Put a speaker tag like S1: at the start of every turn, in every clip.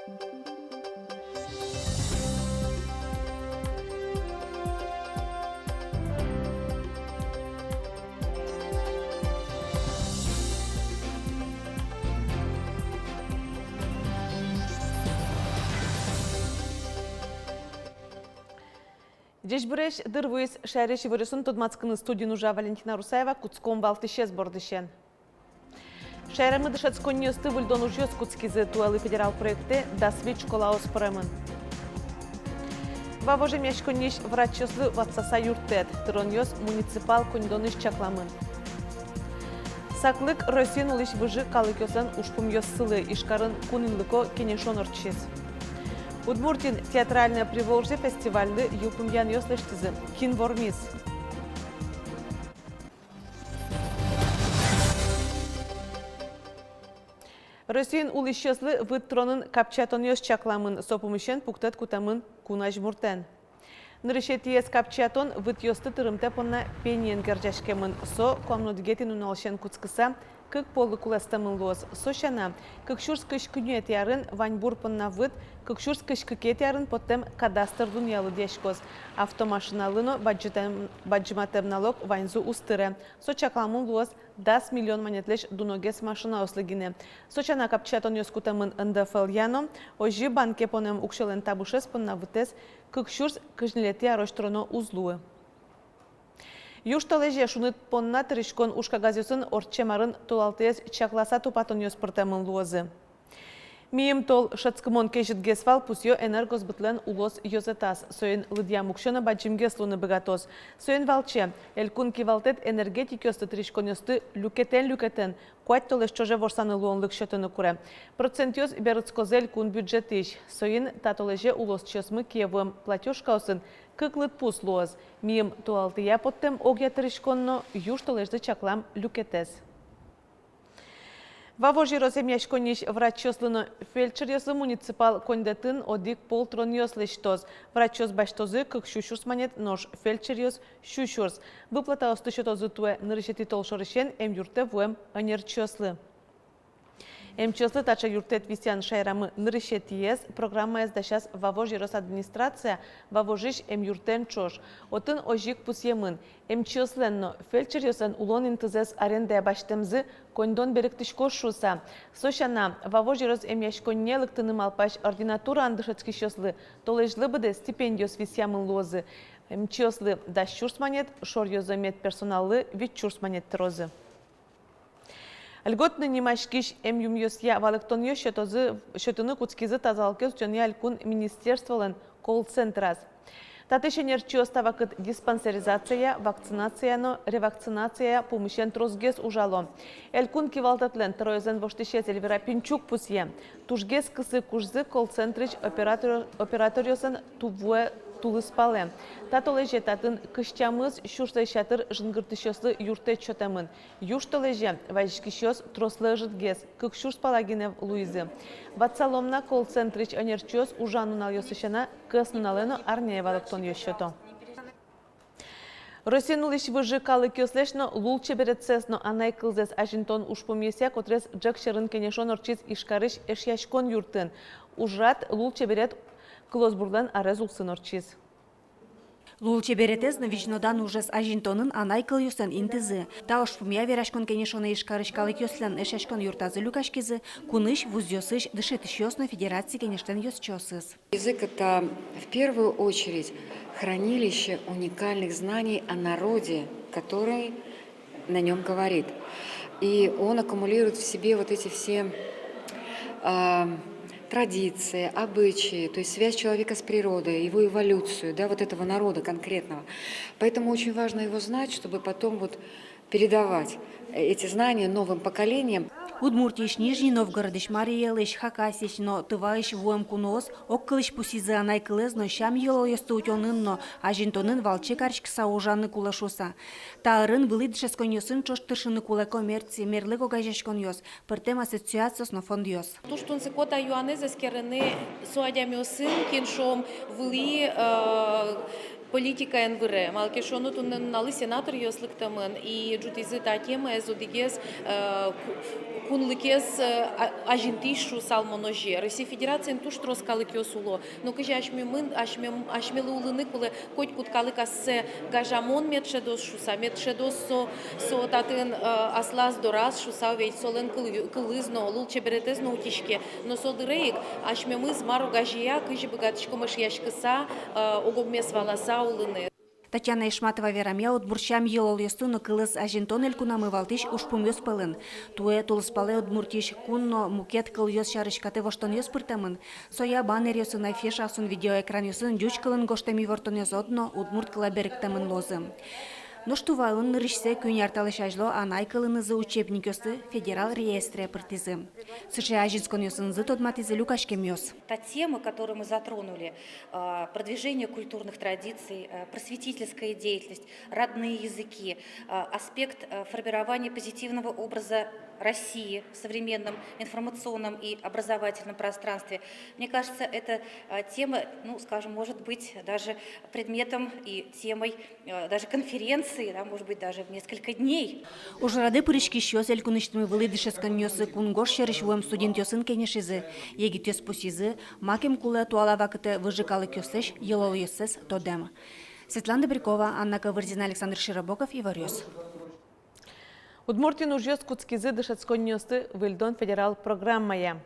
S1: Дежбуреш дырвыз шәреш вырысын тодмацкыны студию нужа Валентина Русаева куцком валтышез бордышен. Шәрімі дышацконнесты выльдон ужьёс куцкизы туалы федерал проекты дасвит школаос пырымын. Вавоже мяшконнеш врачёслы ватсаса юртет, тыроньёс муниципал кондоныш чакламын. Саклык Росин улыш выжы калыкёсан ушпумьёс сылы ишкарын кунынлыко кенешон орчиз. Удмуртин театральное приволжье фестивальды юпумьян ёслыштызы Кинвормис. Росин улышёслы вытронын капчатон ёс чакламын сопумышен пуктат кутамын кунаж муртен. Нырышетиес капчатон вытёсты тырымте понна пенен герджашкемын со комнудгетин уналшен куцкыса кык полы куластамын лос сошана кыкшурс кыш күнет ярын ваньбур понна выт кыкшурс кыш кыкет ярын поттем кадастр дуньялы дешкоз автомашиналыно баджиматем налог ваньзу устыре со чакламын лос 10 миллион монетлеш дуногес машина ослыгине. Сочана капчатон ёскутамын НДФЛ яно, ожи банке понем укшелен табушес понна вытес кыкшурс кыжнелетия роштроно узлуы. Юшталеже шунит понна тырышкон ушкагазюсын орчемарын тулалтес чакласа тупатон ёспыртемын луозы. Мием тол шацкымон кежит гесвал пусьё энергос бытлен улос йозетас. Соен лыдья мукшена баджимгес луны богатос. Соен валче, элькун кивалтет энергетикёсты тырышконёсты люкетен. Куать толеш чоже ворсаны луонлык шөтіні күрі. Процентёз берыцкозель кун бюджетиш. Соен татолеже улос чесмы киевым платёшкаусын кыклыт пус луоз. Мием туалтыя поттем огя тырышконно юж толежды чаклам люкетес. Вавожи роземяшкониш врачёслыно фельдшер муниципал кондетін одик полтрон ёслыштоз. Врачёс баштозы кык шушурс манет нож фельдшер шушурс. Выплата остышетозы туэ нырышети толшорышен эм юрте вуэм анерчёслы. Эмчёслы тача юртет висян шайрамы нырышетиез программа эздащас вавожи Росадминистрация вавожиш эм юртен чош. Отын ожик пусьемын. Эмчёсленно фельдшер ёсан улон интызес арендая баштемзы кондон беректишко шуса. Сошана вавожи Рос эм яшконне лыктыным алпаш ординатура андышецки шёслы. Толежлы быде стипендиос висямын лозы. Эмчёслы дащурс манет шор ёзы медперсоналлы витчурс манет трозы. Льготны немашкиш эм юмьёсья валыктон ё шөтіні куцкизы тазалкез жөне алькун министерстволын колл-центраз. Татышенер чёста вакыт диспансеризация, вакцинацияно, ревакцинация помощен трозгез ужало. Элькун кивалтатлен троезен воштышез Эльвира Пинчук пусье. Тужгез кысы кужзы колл-центрич операториосын тувуэ тулыспале. Татолеже татын кышчамыз шурсай шатыр жынгыртышёслы юрте чотамын. Юштолеже вайшкишёс трослы жытгез, кык шурс палагинев Луизы. Ватсаломна колл-центрич анерчёс ужанунал ёсышана кыснуналено арнеевалыктон ёшото. Росинулиш выжи калы кёслешно лулче берецесно анай кылзес ажинтон ушпумесе котрес джакшерын кенешон орчиз ишкарыш эшяшкон юртын. Ужрат лулче берет Клосбурдан арезулсын орчиз.
S2: Лулче беретез новичнодан ужес ажинтонын анай кыл юсен интизы. Та ошпумя верашкон кенешоны ишкарышкалы кёслен эшешкон юртазы люкашкизы, куныш вузёсыш дышетыш ёсно федерации кенештен ёсчёсыз.
S3: Язык — это в первую очередь хранилище уникальных знаний о народе, который на нем говорит. И он аккумулирует в себе вот эти все традиции, обычаи, то есть связь человека с природой, его эволюцию, да, вот этого народа конкретного. Поэтому очень важно его знать, чтобы потом вот передавать эти знания новым поколениям.
S2: Удмуртиш Нижний Новгородиш Мариелыш Хакасич, но тываиш вуэм кунос, оккылыш пусизы анай кылез, но щам йоло ёстаутёнын, но ажинтонын валче карчкса ужаны кулашуса. Таырын вылыдышес коньосын чоштышыны куле коммерции, мерлы когажешкон йос, пыртем ассоциациос но фонд йос.
S4: Туштунцы кота юанеза скерыны суадямиосын, киншом вли политика НВР. Малкешону тунналы сенатор йослыктамын и джутизы та тема эзодигез кунлыкес ажинтишу салмоноже. Россия Федерация туш троскалыкес уло. Но кыжи ашмелы улыны кулы коть куткалыкас гажамон метшедос шуса, метшедос со татын аслас дорас шуса ведь солен кылызно, лул чеберетезно утишке. Но содырейк ашмемыз мару гажия кыжи богатышко машьяшкыса огобмес валаса улыны.
S2: Татьяна Ишматова верамя от бурчам елол ёстуно кылыс ажинтон элькунамы валтиш ушпум ёс пылын. Туэ тулыспале от муртиш кунно мукет кыл ёс шарышкате воштон ёс пыртамын. Соя баннер ёсын афиша сун видеоэкран ёсын дюч кылын гоштами вортон ёс одно удмурт кыла беректамын лозы. Но штувалын нырышсе күн ярталышажло анай кылынызы учебник ёсы федерал реестре пыртизы. США ажинскон ёсынзы тодматизы люкашкем ёс.
S5: Та тема, которую мы затронули, продвижение культурных традиций, просветительская деятельность, родные языки, аспект формирования позитивного образа России в современном информационном и образовательном пространстве. Мне кажется, эта тема, ну, скажем, может быть даже предметом и темой даже конференции, да, может быть, даже в несколько дней.
S2: Уже рады пырышки щёс элькуныштымы вылыдышескан ёсы кунгош шерышвуем студент ёсын кенешизы, егит ёс пусизы, макем кулы туала вакыты выжикалы кёсыш, елол ёсыс тодем. Светлана Добрякова, Анна Кавырзина, Александр Широбоков и Варёс.
S1: Удмуртин уж ёскутскизы дышецкон ёсты выльдон федерал программая.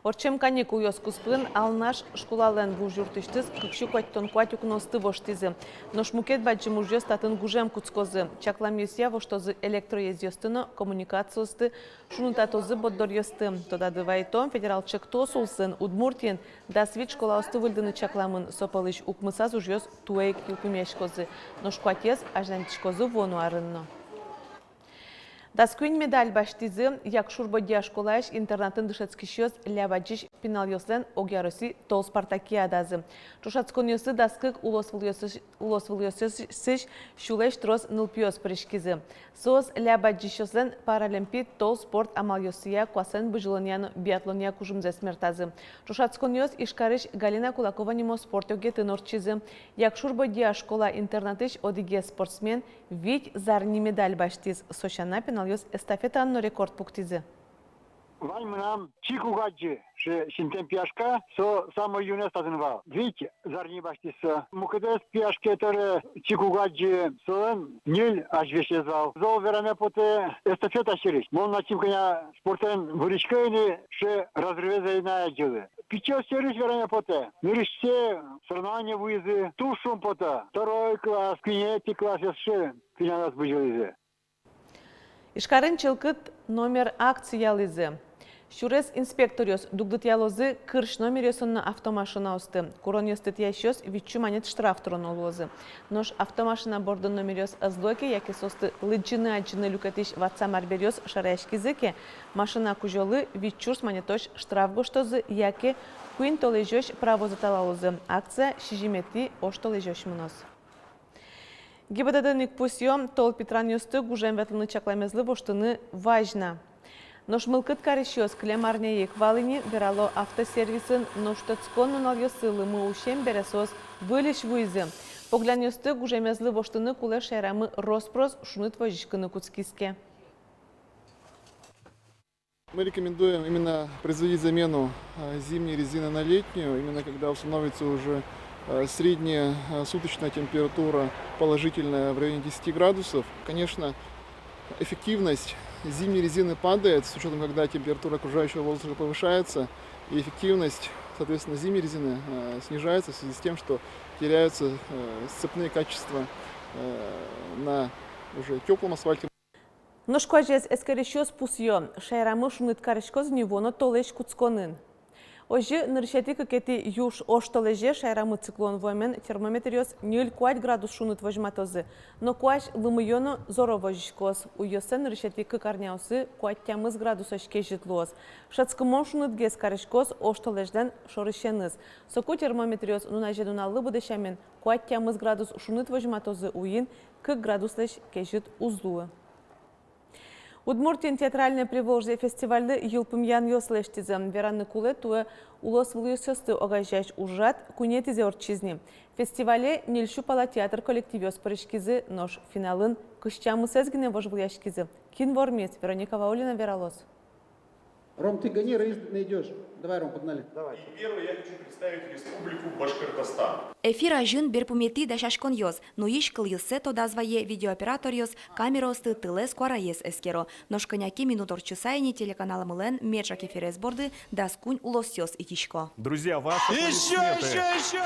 S1: Орчем каникул ёскуспын алнаш школален вужуртыштыз кыкшу коттон куатюк носты воштизы. Но шмукет баджим уж ёстатын гужем куцкозы. Чаклам ёсья воштозы электроез ёстыно коммуникациосты шунутатозы боддор ёсты. Тода дывайтом федерал чекто сулсын Удмуртин да свит школа осты выльдыны чакламын сопалыш укмысаз уж ёс туэйк юкумешкозы. Но шкуатез ажнантишкозы вону арынно. Даскүн медаль баштизы якшур бодия школаш интернатын дышецкишёс ляваджиш пинал ёслен огяроси тол спартакиадазы. Чушацкон ёсы даскык улос вылёсыш шулеш трос нылпиёс пришкизы. Соос ляваджиш ёслен паралимпит тол спорт амал ёсыя куасен быжилоньян биатлония кужумзе смертазы. Чушацкон ёс ишкарыш Галина Кулакова нимо спорт ёге тынорчизы. Якшур бодия школа интернатыш одиге спортсмен вить зарни медаль баштиз сошана пинал ёс эстафета но рекорд пуктизы.
S6: Ваймнам чикугаджи шинтем пиашка со самой юнес тазынвал. Видите, зарни баштиса. Мукадес пиашке это чикугаджи со ниль ажвешезал. Зол вераме поте эстафета шириш. Мол начим коня спортен выричкайни ше разрывезайная джилы. Пичо сервис вераме поте. Нырышсе соревнования вызы тушум пота. Второй класс, кинети класс ше киня нас быжилызе.
S1: Ишкарын чылкыт номер акциялызы. Шурес инспекториос дугдыт ялозы кырш номер ёсонна автомашина осты. Курон ёстыт ящёс вичу манет штраф трон олозы. Нож автомашина бордон номер ёс азлоки, яки состы лыджины аджины люкатиш ватса марберёс шарашкизыке, машина кужолы вичурс манетош штраф гоштозы, яки куин толежёш право талалозы. Акция шижимети ош толежёш мунос. ГИБДД никпусьем тол Петран ёсты гужем ветлыны чакламезлы воштыны важна. Нош мылкыт карышёс клемарне ек валыни верало автосервисын ноштацкон нунал ёсылы мы ушем бересос вылиш вуйзы. Поглян ёсты гужемезлы воштыны куле шайрамы роспрос шуныт вожишкыны куцкиске.
S7: Мы рекомендуем именно производить замену зимней резины на летнюю, именно когда установится уже средняя суточная температура положительная в районе 10 градусов. Конечно, эффективность зимней резины падает, с учетом, когда температура окружающего воздуха повышается, и эффективность, соответственно, зимней резины снижается в связи с тем, что теряются сцепные качества на уже теплом асфальте.
S1: Но шкважес эскерещёс пусьё, шайрамы шуныт карышкоз невоно толеш куцконын. Ожи ныршети кекети юж оштолеже шайрамы циклон вомен термометриос 0,5 градус шунут вожматозы, но куаш лымыёно зоро вожишкоз, уйосе ныршети кекарняусы куаттямыз градусошке житлоз. Шацкымон шунут гес карышкоз оштолежден шорышеныз. Соку термометриос нунажедуналы будешамен куаттямыз градус шунут вожматозы уин 1 градуслеш кежит узлуы. Удмуртин театральный приволжье фестивальды юлпымьян ёслештизем. Веранны куле туе улос выльёсёсты огажач ужат кунетизе орчизни. Фестивале нильшу пала театр коллективёс парышкизы нож финалын кышчамы сезгине вожвыляшкизы. Кин вормец Вероника Ваулина вералос.
S8: Ром, ты гони, рейс найдешь. Давай, Ром, погнали.
S9: Первый я хочу представить Республику Башкортостан.
S2: Эфир ажин берпумети да шашкон йоз, но иш кылйысы тодазвае видеооператор йоз, камеросты тылес куараес эскеро. Ношканяки минутор часайни телеканала Млен, меджак эфирес борды, да скунь лосьос итишко.
S9: Друзья, ваши аплодисменты.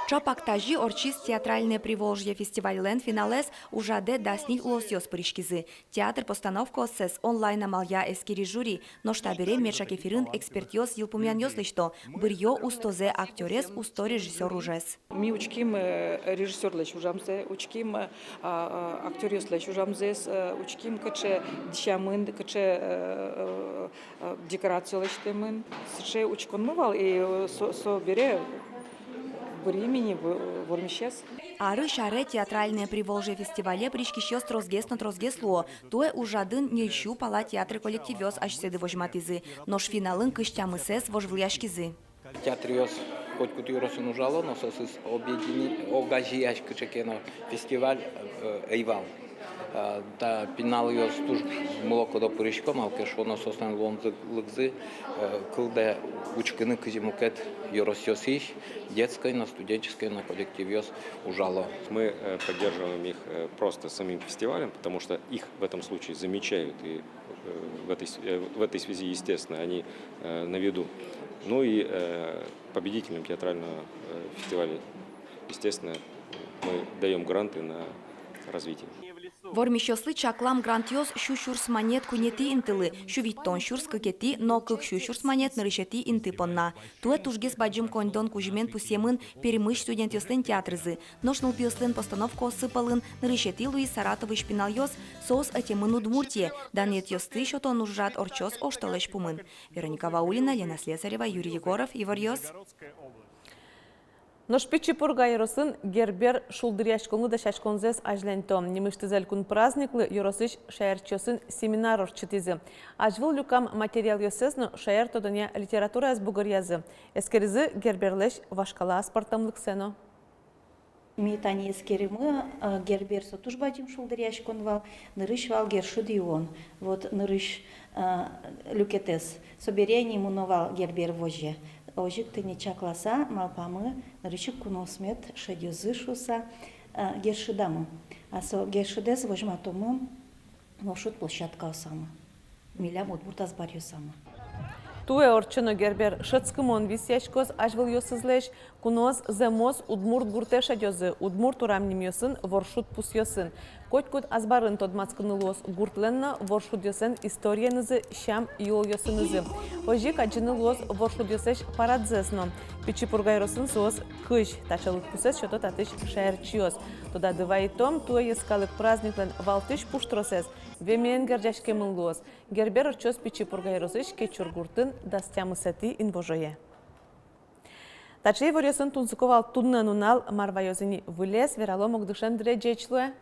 S2: Чапактажи орчис театральное Приволжье фестиваль Лен финалес ужаде даснил лосьос пришкизы. Театр постановка сес онлайн амалия эскири жюри, но штабере меджак эфирин экспертьоз елпумян йослышто, бырьё устозе актерес усто режиссер ужес.
S10: Ми учким режиссер леч ужамзе, учким актер леч ужамзес, учким каче дичамын, каче декорацию леч темын. Сше учкон мывал и со бере времени вормищес.
S2: Ары шаре театральное Приволжье фестивале пришкищёс трозгесло, туе ужадын нельщу пала театры коллективёс ашседы вожматызы, нож финалын кыштямысес вожвлияшкизы.
S11: Театриос хоть кутюросын ужало, но сосыс огажияш кычекено фестиваль эйвал. Да пинал ее стуж молоко до пуришко, малке шоно состан лонзы кылда учкины кызимукет yorosьосиш детской на студенческой на коллективёс ужало.
S12: Мы поддерживаем их просто самим фестивалем, потому что их в этом случае замечают, и в этой связи, естественно, они на виду. Ну и победителям театрального фестиваля, естественно, мы даем гранты на развитие.
S2: Вормищослы чаклам грантьоз шушурс монет кунети интылы, шувиттон шурс кыкети, но кык шушурс монет нарышети инты понна. Туэ тужгес баджим кондон кужимен пусемын перемыш студентёслен театрызы, ношнул пиослен постановку сыпалын нарышети Луис Саратовый шпинал йоз, соус атемын Удмуртия, данет йосты шотон ужат орчоз ошталеш пумын. Вероника Ваулина, Лена Слесарева, Юрий Егоров, Ивар Йоз.
S1: Ношпичи пургайросын гербер шулдыряшконы да шашконзес ажлентом. Немыштызель кун праздниклы юросыш шаярчосын семинар орчытызы. Ажвыл люкам материал йосезно шаяр тодоня литература аз бугырязы. Эскеризы герберлеш вашкала аспартамлык сено.
S13: Митани эскеримы гербер сотуш бадим шулдыряшконвал, нырыш вал гершудион. Вот нырыш люкетес. Соберение муновал гербер вожье. Ожик ты не чакласа, малпамы, нарычик куносмет, шедюзы шуса, гершидамы. А со гершидес вожматомы, вошут площадка осамы. Милям отбуртаз барьосамы.
S1: Туе орчыно гербер шыцкымон висяшкоз ажвыл йосызлеш, куноз земоз удмурт гуртеша дёзы, удмурт урамним йосын воршут пус йосын. Котькут азбарын тодмацкынылос гуртленна воршут йосын историянызы шам йол йосынызы. Ожик аджынылос воршут йосеш парадзесно. Пичи пургайросын соз кыш, тачалык пусес шото татыш шаярчиоз. Туда дывайтом туе ескалык праздниклен валтыш пуштросес, вемен герджашке мыллос. Гербер орчоз пичи пургайросыш кечур гуртын дастямысети инвожое. Тачей ворьосын тунзыковал туннан унал марвайозыни вылез вералом огдышен дреджечлуе.